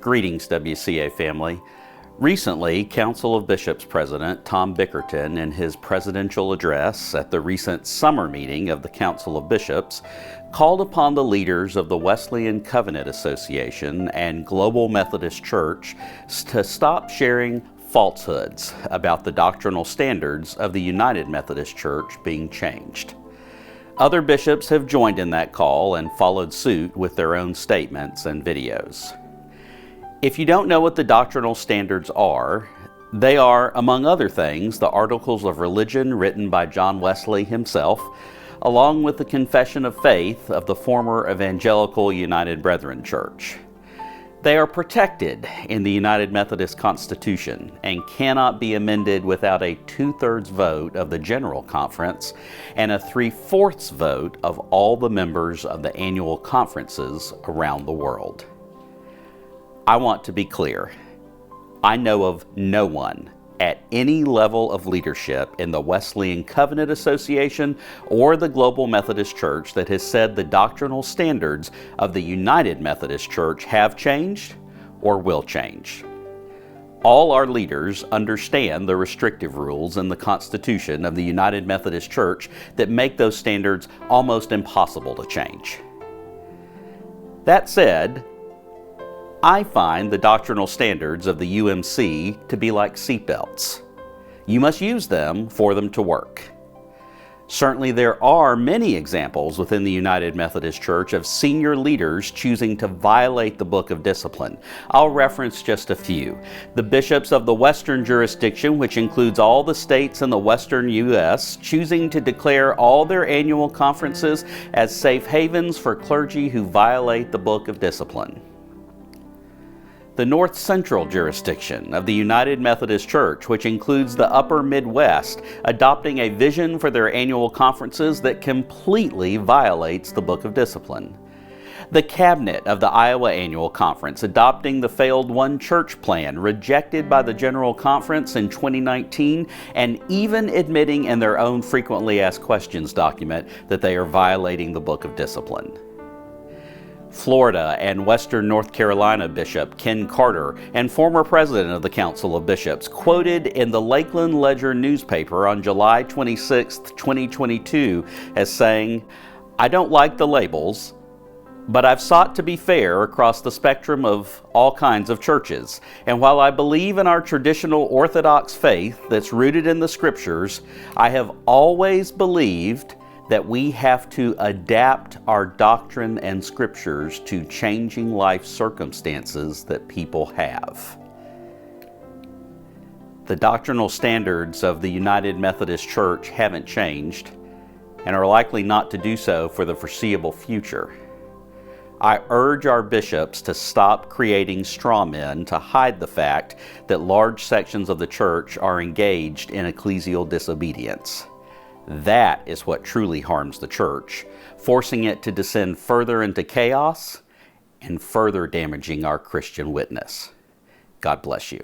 Greetings, WCA family. Recently, Council of Bishops President Tom Bickerton, in his presidential address at the recent summer meeting of the Council of Bishops, called upon the leaders of the Wesleyan Covenant Association and Global Methodist Church to stop sharing falsehoods about the doctrinal standards of the United Methodist Church being changed. Other bishops have joined in that call and followed suit with their own statements and videos. If you don't know what the doctrinal standards are, they are, among other things, the Articles of Religion written by John Wesley himself, along with the Confession of Faith of the former Evangelical United Brethren Church. They are protected in the United Methodist Constitution and cannot be amended without a 2/3 vote of the General Conference and a 3/4 vote of all the members of the annual conferences around the world. I want to be clear. I know of no one at any level of leadership in the Wesleyan Covenant Association or the Global Methodist Church that has said the doctrinal standards of the United Methodist Church have changed or will change. All our leaders understand the restrictive rules in the Constitution of the United Methodist Church that make those standards almost impossible to change. That said, I find the doctrinal standards of the UMC to be like seatbelts. You must use them for them to work. Certainly there are many examples within the United Methodist Church of senior leaders choosing to violate the Book of Discipline. I'll reference just a few. The bishops of the Western jurisdiction, which includes all the states in the Western U.S., choosing to declare all their annual conferences as safe havens for clergy who violate the Book of Discipline. The North Central jurisdiction of the United Methodist Church, which includes the Upper Midwest, adopting a vision for their annual conferences that completely violates the Book of Discipline. The Cabinet of the Iowa Annual Conference, adopting the failed One Church plan, rejected by the General Conference in 2019, and even admitting in their own Frequently Asked Questions document that they are violating the Book of Discipline. Florida and Western North Carolina Bishop Ken Carter and former President of the Council of Bishops quoted in the Lakeland Ledger newspaper on July 26, 2022 as saying, "I don't like the labels, but I've sought to be fair across the spectrum of all kinds of churches. And while I believe in our traditional Orthodox faith that's rooted in the Scriptures, I have always believed that we have to adapt our doctrine and scriptures to changing life circumstances that people have." The doctrinal standards of the United Methodist Church haven't changed and are likely not to do so for the foreseeable future. I urge our bishops to stop creating straw men to hide the fact that large sections of the church are engaged in ecclesial disobedience. That is what truly harms the church, forcing it to descend further into chaos and further damaging our Christian witness. God bless you.